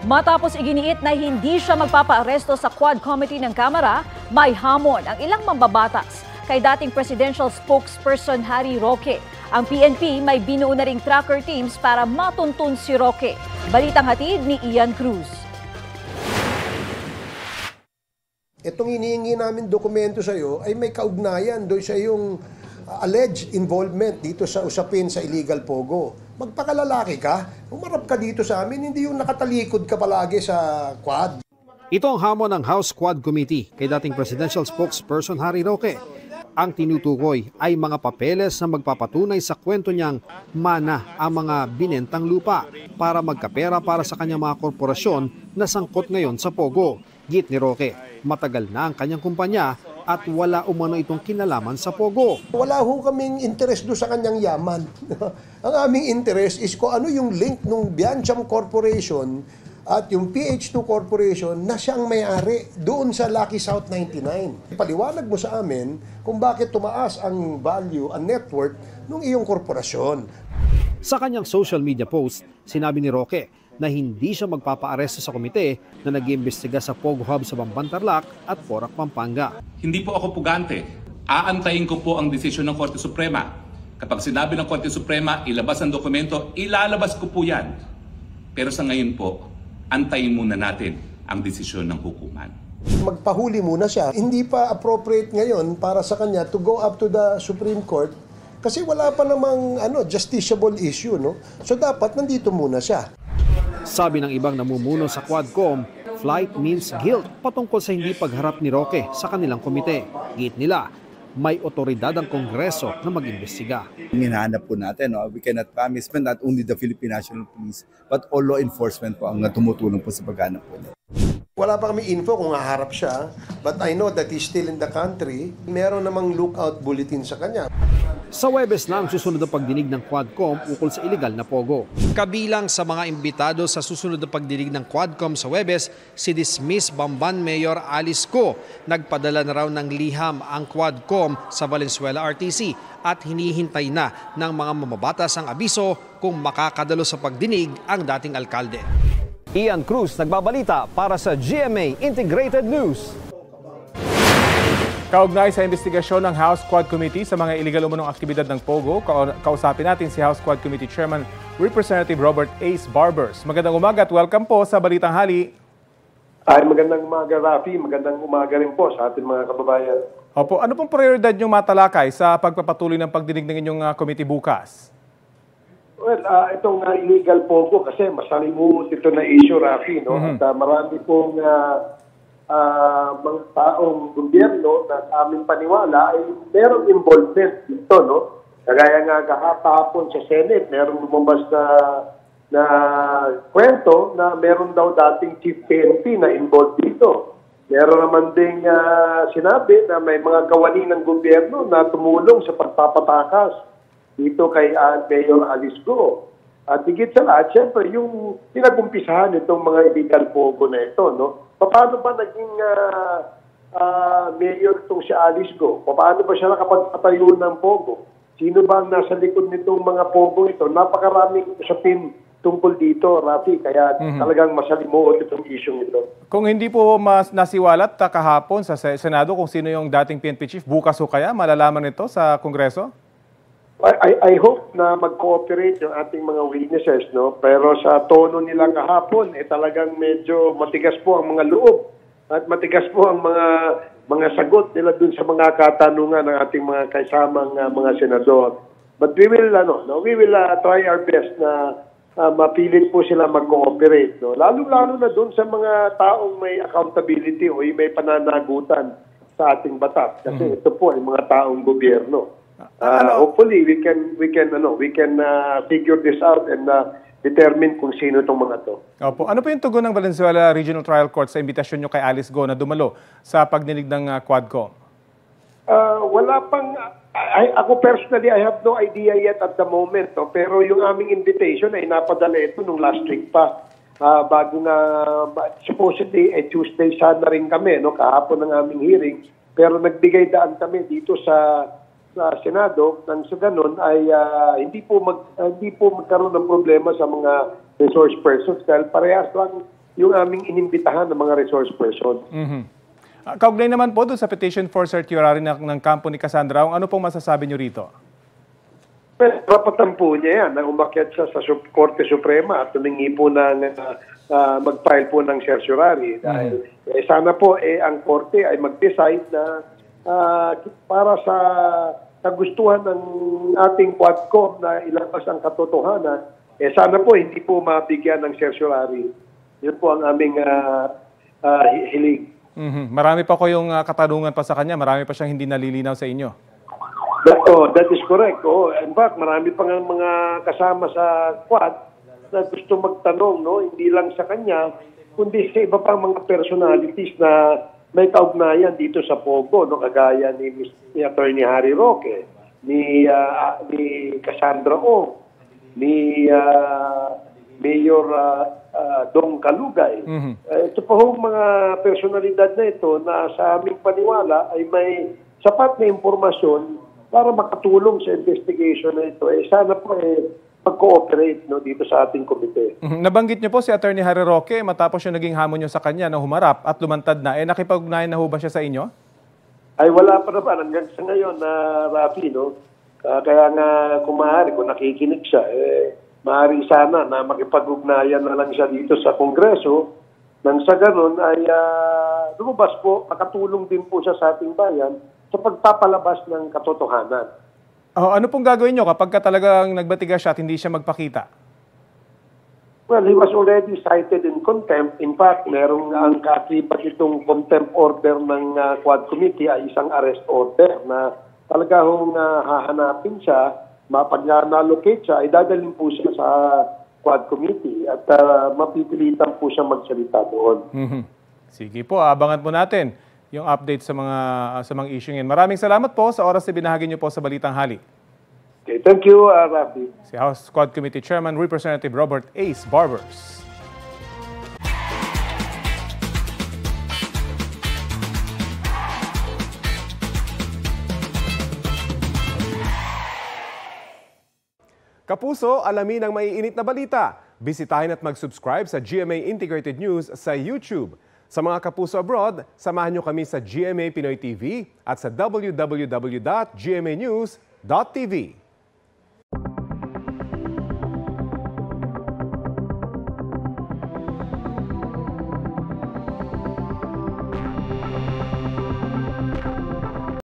Matapos iginiit na hindi siya magpapaaresto sa Quad Committee ng Kamara, may hamon ang ilang mambabatas kay dating presidential spokesperson Harry Roque. Ang PNP may binuo na ring tracker teams para matuntun si Roque. Balitang hatid ni Ian Cruz. Itong hinihingi namin dokumento sa iyo ay may kaugnayan doon sa iyong alleged involvement dito sa usapin sa illegal pogo. Magpakalalaki ka, umarap ka dito sa amin, hindi yung nakatalikod ka palagi sa Quad. Ito ang hamon ng House Quad Committee kay dating presidential spokesperson Harry Roque. Ang tinutukoy ay mga papeles na magpapatunay sa kwento niyang mana ang mga binentang lupa para magkapera para sa kanyang mga korporasyon na sangkot ngayon sa pogo. Git ni Roque, matagal na ang kanyang kumpanya at wala umano itong kinalaman sa pogo. Wala ho kaming interest doon sa kanyang yaman. Ang aming interest is kung ano yung link ng Biancham Corporation at yung PH2 Corporation na siyang may-ari doon sa Lucky South 99. Paliwanag mo sa amin kung bakit tumaas ang value, ang net worth ng iyong korporasyon. Sa kanyang social media post, sinabi ni Roque na hindi siya magpapaaresto sa komite na nag-iimbestiga sa Pogo Hub sa Bamban-Tarlac at Porac, Pampanga. Hindi po ako pugante. Aantayin ko po ang desisyon ng Korte Suprema. Kapag sinabi ng Korte Suprema, ilabas ang dokumento, ilalabas ko po yan. Pero sa ngayon po, antayin muna natin ang desisyon ng hukuman. Magpahuli muna siya. Hindi pa appropriate ngayon para sa kanya to go up to the Supreme Court kasi wala pa namang justiciable issue. No? So dapat nandito muna siya. Sabi ng ibang namumuno sa Quadcom, flight means guilt patungkol sa hindi pagharap ni Roque sa kanilang komite. Git nila, may otoridad ang Kongreso na mag-imbestiga. Hinahanap po natin, we cannot promise not only the Philippine National Police but all law enforcement po ang tumutulong po sa paghanap po. Wala pa kami info kung haharap siya, but I know that he's still in the country. Meron namang lookout bulletin sa kanya. Sa Huwebes na ang susunod na pagdinig ng Quadcom ukol sa iligal na pogo. Kabilang sa mga imbitado sa susunod na pagdinig ng Quadcom sa Huwebes, si dismiss Bamban Mayor Alice Go. Nagpadala na raw ng liham ang Quadcom sa Valenzuela RTC at hinihintay na ng mga mamabatas ang abiso kung makakadalo sa pagdinig ang dating alkalde. Ian Cruz nagbabalita para sa GMA Integrated News. Kaugnay sa investigasyon ng House Quad Committee sa mga iligal umunong aktibidad ng Pogo, kausapin natin si House Quad Committee Chairman Representative Robert Ace Barbers. Magandang umaga at welcome po sa Balitang Hali. Ay, magandang umaga, Rafi. Magandang umaga rin po sa ating mga kababayan. Opo, ano pong prioridad niyong matalakay sa pagpapatuloy ng pagdinig ng inyong committee bukas? Well, itong illegal pogo kasi masalimuot ito na issue, Rafi. No? At marami pong mga taong gobyerno na aming paniwala ay merong involvement dito. No? Kagaya nga kahapon sa Senate, merong lumabas na kwento na meron daw dating Chief PNP na involved dito. Meron naman ding sinabi na may mga kawani ng gobyerno na tumulong sa pagpapatakas dito kay Mayor Alice Go. At higit sa lahat, siyempre, yung pinag-umpisahan itong mga illegal pogo na ito, no? Paano ba naging mayor itong si Alice Go? Paano ba siya nakapagpatayo ng pogo? Sino ba ang nasa likod nitong mga pogo ito? Napakaraming usapin tungkol dito, Rafi, kaya talagang masalimuot itong issue ito. Kung hindi po mas nasiwalat kahapon sa Senado kung sino yung dating PNP chief, bukas o kaya malalaman ito sa Kongreso? I hope na mag-cooperate yung ating mga witnesses, no? Pero sa tono nila kahapon, talagang medyo matigas po ang mga loob at matigas po ang mga sagot nila dun sa mga katanungan ng ating mga kaisamang mga senador. But we will try our best na mapilit po sila mag-cooperate, no? Lalo-lalo na dun sa mga taong may accountability o may pananagutan sa ating batas kasi ito po ay mga taong gobyerno. Hopefully we can figure this out and determine kung sino itong mga to. Opo. Ano po yung tugon ng Valenzuela Regional Trial Court sa imbitasyon nyo kay Alice Go na dumalo sa pagdinig ng Quadcom? Wala pang ako personally I have no idea yet at the moment, no? Pero yung aming invitation ay napadala ito nung last week pa. Bago nga supposedly Tuesday sana rin kami, no, kahapon ng aming hearing, pero nagbigay daan kami dito sa Senado nang sa ganun ay hindi po magkaroon ng problema sa mga resource persons dahil parehas lang yung aming inimbitahan ng mga resource person. Kaugnay naman po doon sa petition for certiorari ng kampo ni Cassandra, ano pong masasabi nyo rito? Well, karapatan po niya yan na umakyat siya sa Korte Suprema at tumingi po ng mag-file po ng certiorari. Dahil sana po ang Korte ay mag-decide na para sa kagustuhan ng ating Quadcom na ilabas ang katotohanan, sana po hindi po mabigyan ng certiorari. Yun po ang aming hiling. Marami pa ko yung katanungan pa sa kanya, marami pa siyang hindi nalilinaw sa inyo. That is correct. In fact, marami pang mga kasama sa Quad na gusto magtanong, no? Hindi lang sa kanya, kundi sa iba pang mga personalities na may kaugnayan dito sa Pogo, no? Kagaya ni Attorney Harry Roque, ni Cassandra O, ni Mayor Dong Kalugay. Ito pa hong mga personalidad na ito na sa aming paniwala ay may sapat na impormasyon para makatulong sa investigation na ito. Sana po mag-cooperate, no, dito sa ating komite. Nabanggit niyo po si Attorney Harry Roque matapos yung naging hamon niyo sa kanya na humarap at lumantad na. Nakipag-ugnayan na ho ba siya sa inyo? Ay wala pa naman hanggang sa ngayon na Rafi, no? Kaya nga kung maaari, kung nakikinig siya, maaari sana na makipag-ugnayan na lang siya dito sa Kongreso nang sa ganun ay lumabas po, makatulong din po siya sa ating bayan sa pagpapalabas ng katotohanan. Ano pong gagawin nyo kapag talagang nagbatiga siya at hindi siya magpakita? Well, he was already cited in contempt. In fact, merong ang katibat itong contempt order ng Quad Committee ay isang arrest order na talaga hong hahanapin siya, mapag na-allocate siya, ay dadalhin po siya sa Quad Committee at mapipilitan po siya magsalita doon. Sige po, abangan po natin yung update sa mga issue ngayon. Maraming salamat po sa oras na binahagi niyo po sa Balitang Hali. Okay, thank you, Rafi. Si House Quad Committee Chairman Representative Robert Ace Barbers. Kapuso, alamin ang maiinit na balita. Bisitahin at mag-subscribe sa GMA Integrated News sa YouTube. Sa mga kapuso abroad, samahan nyo kami sa GMA Pinoy TV at sa www.gmanews.tv.